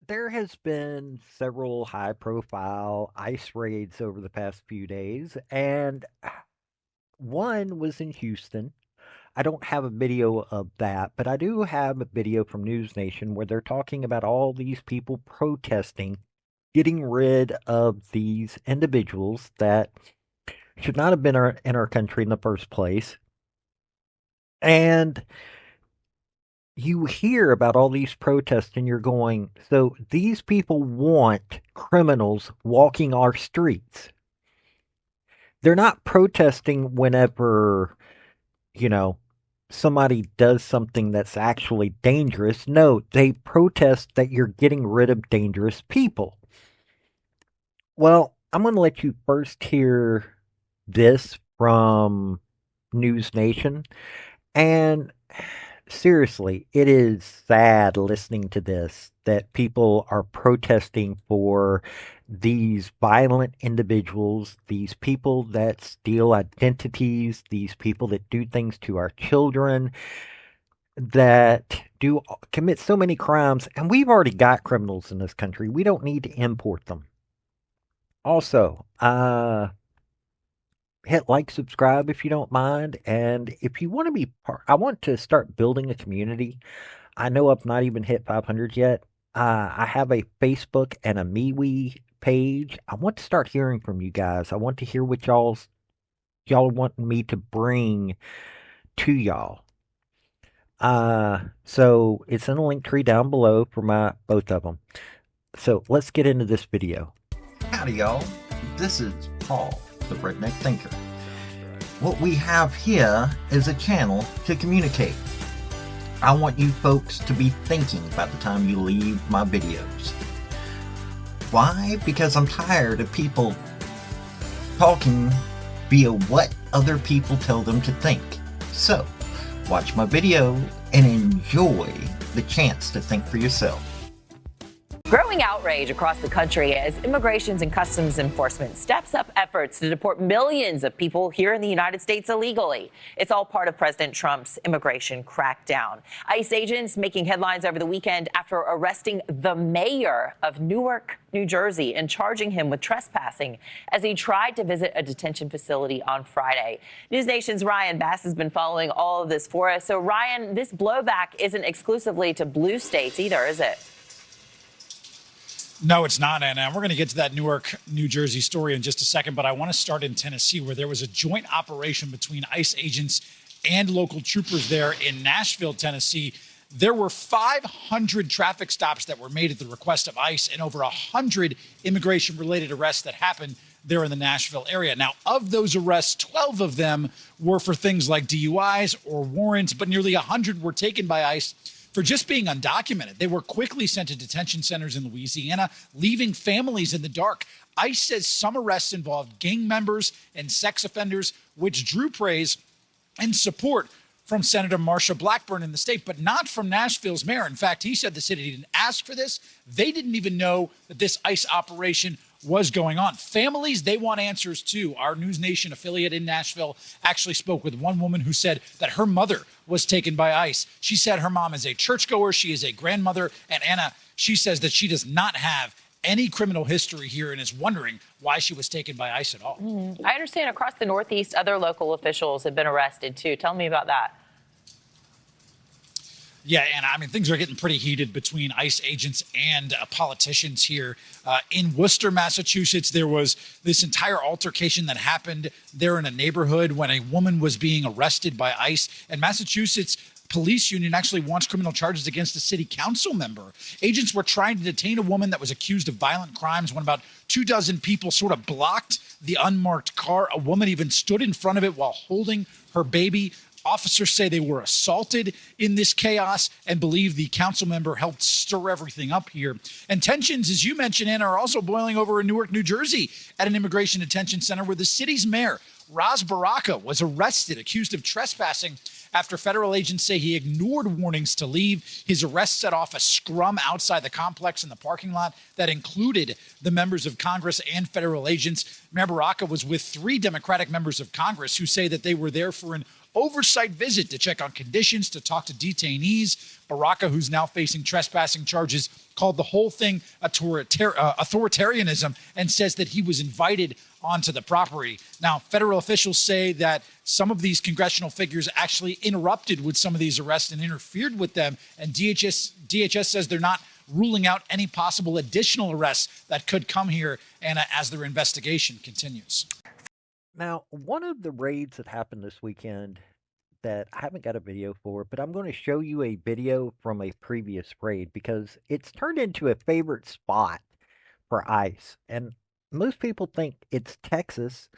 There has been several high-profile ICE raids over the past few days, and one was in Houston. I don't have a video of that, but I do have a video from News Nation where they're talking about all these people protesting getting rid of these individuals that should not have been in our country in the first place. And you hear about all these protests and you're going, so these people want criminals walking our streets. They're not protesting whenever, you know, somebody does something that's actually dangerous. No, they protest that you're getting rid of dangerous people. Well, I'm going to let you first hear this from News Nation. And seriously, it is sad listening to this that people are protesting for these violent individuals, these people that steal identities, these people that do things to our children, that do commit so many crimes. And we've already got criminals in this country. We don't need to import them. Also, hit like, subscribe if you don't mind. And if you want to be part, I want to start building a community. I know I've not even hit 500 yet. I have a Facebook and a MeWe page. I want to start hearing from you guys. I want to hear what y'all want me to bring to y'all. So it's in the link tree down below for my both of them. So let's get into this video. Howdy, y'all. This is Paul, the Redneck Thinker. What we have here is a channel to communicate. I want you folks to be thinking by the time you leave my videos. Why? Because I'm tired of people talking via what other people tell them to think. So, watch my video and enjoy the chance to think for yourself. Growing outrage across the country as Immigration and Customs Enforcement steps up efforts to deport millions of people here in the United States illegally. It's all part of President Trump's immigration crackdown. ICE agents making headlines over the weekend after arresting the mayor of Newark, New Jersey, and charging him with trespassing as he tried to visit a detention facility on Friday. News Nation's Ryan Bass has been following all of this for us. So, Ryan, this blowback isn't exclusively to blue states either, is it? No, it's not, Anna. We're going to get to that Newark, New Jersey story in just a second, but I want to start in Tennessee, where there was a joint operation between ICE agents and local troopers there in Nashville, Tennessee. There were 500 traffic stops that were made at the request of ICE and over 100 immigration-related arrests that happened there in the Nashville area. Now, of those arrests, 12 of them were for things like DUIs or warrants, but nearly 100 were taken by ICE for just being undocumented. They were quickly sent to detention centers in Louisiana, leaving families in the dark. ICE says some arrests involved gang members and sex offenders, which drew praise and support from Senator Marsha Blackburn in the state, but not from Nashville's mayor. In fact, he said the city didn't ask for this. They didn't even know that this ICE operation was going on. Families, they want answers too. Our News Nation affiliate in Nashville actually spoke with one woman who said that her mother was taken by ICE. She said her mom is a churchgoer, she is a grandmother, and Anna, she says that she does not have any criminal history here and is wondering why she was taken by ICE at all. I understand across the Northeast, other local officials have been arrested too. Tell me about that. Yeah, and I mean, things are getting pretty heated between ICE agents and politicians here. In Worcester, Massachusetts, there was this entire altercation that happened there in a neighborhood when a woman was being arrested by ICE. And Massachusetts police union actually wants criminal charges against a city council member. Agents were trying to detain a woman that was accused of violent crimes when about 24 people sort of blocked the unmarked car. A woman even stood in front of it while holding her baby. Officers say they were assaulted in this chaos and believe the council member helped stir everything up here. And tensions, as you mentioned, Anna, are also boiling over in Newark, New Jersey at an immigration detention center where the city's mayor, Ras Baraka, was arrested, accused of trespassing after federal agents say he ignored warnings to leave. His arrest set off a scrum outside the complex in the parking lot that included the members of Congress and federal agents. Mayor Baraka was with 3 Democratic members of Congress who say that they were there for an oversight visit to check on conditions, to talk to detainees. Baraka, who's now facing trespassing charges, called the whole thing authoritarianism and says that he was invited onto the property. Now, federal officials say that some of these congressional figures actually interrupted with some of these arrests and interfered with them. And DHS says they're not ruling out any possible additional arrests that could come here, Anna, as their investigation continues. Now, one of the raids that happened this weekend that I haven't got a video for, but I'm going to show you a video from a previous raid because it's turned into a favorite spot for ICE. And most people think it's Texas.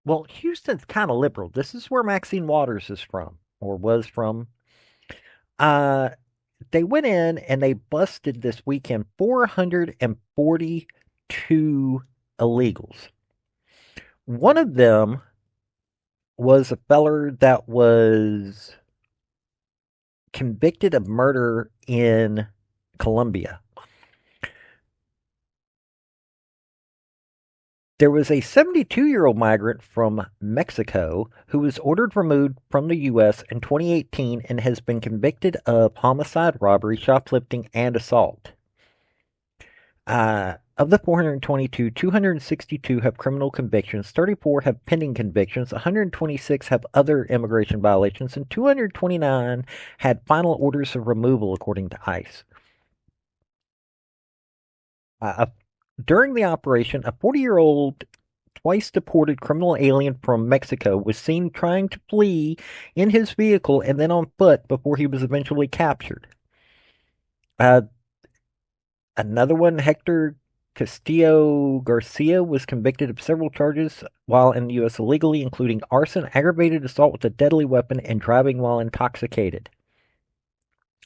Well, Houston's kind of liberal. This is where Maxine Waters is from, or was from. They went in and they busted this weekend 442 illegals. One of them was a feller that was convicted of murder in Colombia. There was a 72-year-old migrant from Mexico who was ordered removed from the U.S. in 2018 and has been convicted of homicide, robbery, shoplifting, and assault. Of the 422, 262 have criminal convictions, 34 have pending convictions, 126 have other immigration violations, and 229 had final orders of removal, according to ICE. During the operation, a 40-year-old, twice-deported criminal alien from Mexico was seen trying to flee in his vehicle and then on foot before he was eventually captured. Another one, Hector Castillo-Garcia, was convicted of several charges while in the U.S. illegally, including arson, aggravated assault with a deadly weapon, and driving while intoxicated.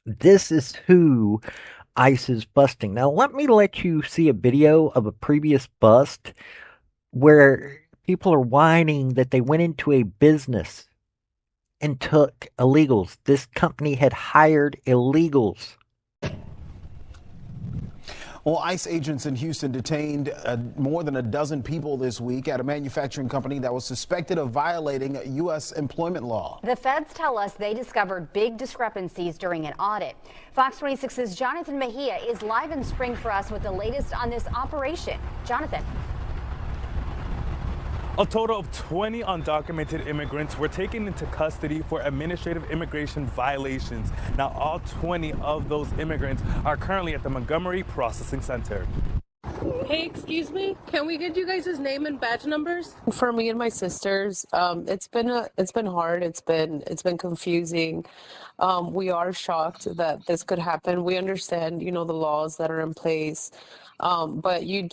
This is who ICE is busting. Now, let me let you see a video of a previous bust where people are whining that they went into a business and took illegals. This company had hired illegals. Well, ICE agents in Houston detained more than a dozen people this week at a manufacturing company that was suspected of violating U.S. employment law. The feds tell us they discovered big discrepancies during an audit. Fox 26's Jonathan Mejia is live in Spring for us with the latest on this operation. Jonathan. A total of 20 undocumented immigrants were taken into custody for administrative immigration violations. Now, all 20 of those immigrants are currently at the Montgomery Processing Center. Hey, excuse me, can we get you guys' name and badge numbers? For me and my sisters, it's been hard. It's been confusing. We are shocked that this could happen. We understand, the laws that are in place, but you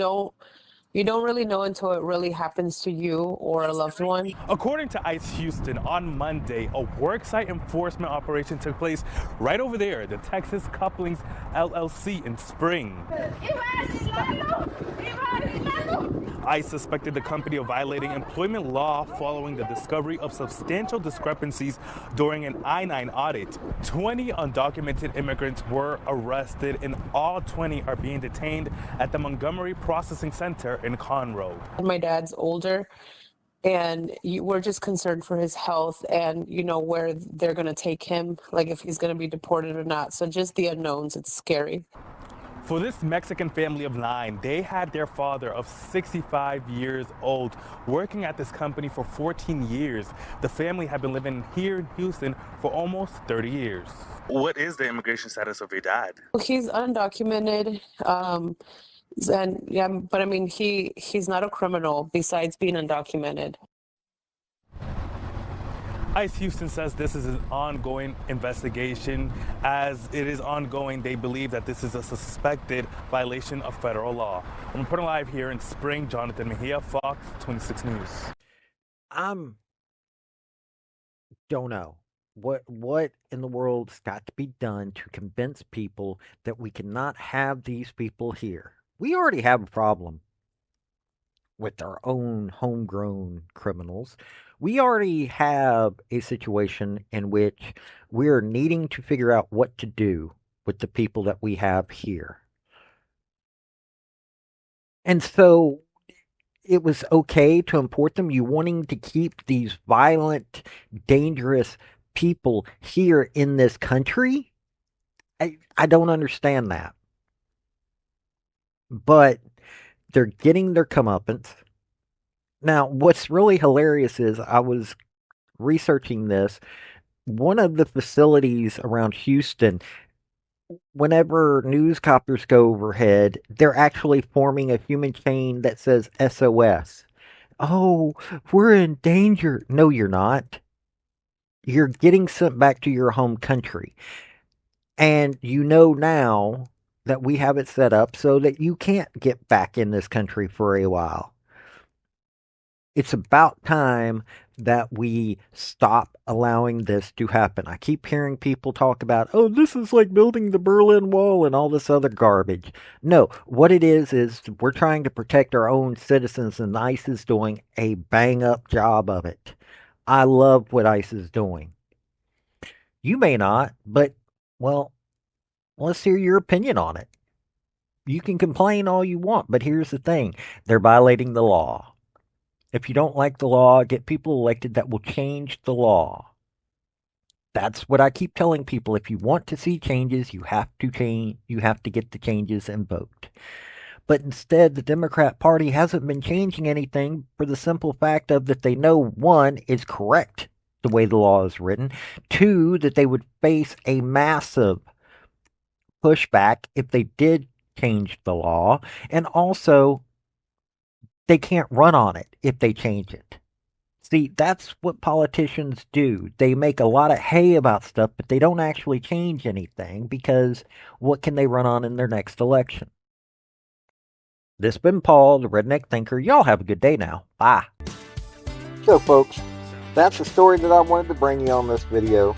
don't really know until it really happens to you or a loved one. According to ICE Houston, on Monday, a worksite enforcement operation took place right over there, the Texas Couplings LLC in Spring. ICE suspected the company of violating employment law following the discovery of substantial discrepancies during an I-9 audit. 20 undocumented immigrants were arrested, and all 20 are being detained at the Montgomery Processing Center in Conroe. My dad's older, and we're just concerned for his health and, where they're going to take him, like if he's going to be deported or not. So just the unknowns, it's scary. For this Mexican family of 9, they had their father of 65 years old working at this company for 14 years. The family had been living here in Houston for almost 30 years. What is the immigration status of your dad? He's undocumented. And yeah, but I mean, he's not a criminal besides being undocumented. ICE Houston says this is an ongoing investigation. As it is ongoing, they believe that this is a suspected violation of federal law. I'm reporting live here in Spring, Jonathan Mejia, Fox 26 News. Don't know. What in the world's got to be done to convince people that we cannot have these people here? We already have a problem with our own homegrown criminals. We already have a situation in which we're needing to figure out what to do with the people that we have here. And so it was okay to import them? You wanting to keep these violent, dangerous people here in this country? I don't understand that. But they're getting their comeuppance. Now, what's really hilarious is I was researching this. One of the facilities around Houston, whenever news copters go overhead, they're actually forming a human chain that says SOS. Oh, we're in danger. No, you're not. You're getting sent back to your home country. And you know now that we have it set up so that you can't get back in this country for a while. It's about time that we stop allowing this to happen. I keep hearing people talk about, oh, this is like building the Berlin Wall and all this other garbage. No, what it is we're trying to protect our own citizens, and ICE is doing a bang up job of it. I love what ICE is doing. You may not, but, well, let's hear your opinion on it. You can complain all you want, but here's the thing. They're violating the law. If you don't like the law, get people elected that will change the law. That's what I keep telling people. If you want to see changes, you have to change. You have to get the changes and vote. But instead, the Democrat Party hasn't been changing anything for the simple fact of that they know, one, is correct the way the law is written. Two, that they would face a massive pushback if they did change the law. And also, they can't run on it if they change it. See, that's what politicians do. They make a lot of hay about stuff, but they don't actually change anything because what can they run on in their next election? This has been Paul, the Redneck Thinker. Y'all have a good day now. Bye. So, folks, that's the story that I wanted to bring you on this video.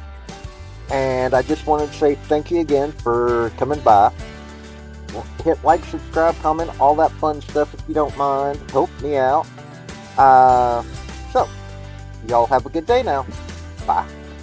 And I just wanted to say thank you again for coming by. Hit like, subscribe, comment, all that fun stuff if you don't mind. Help me out. So, y'all have a good day now. Bye.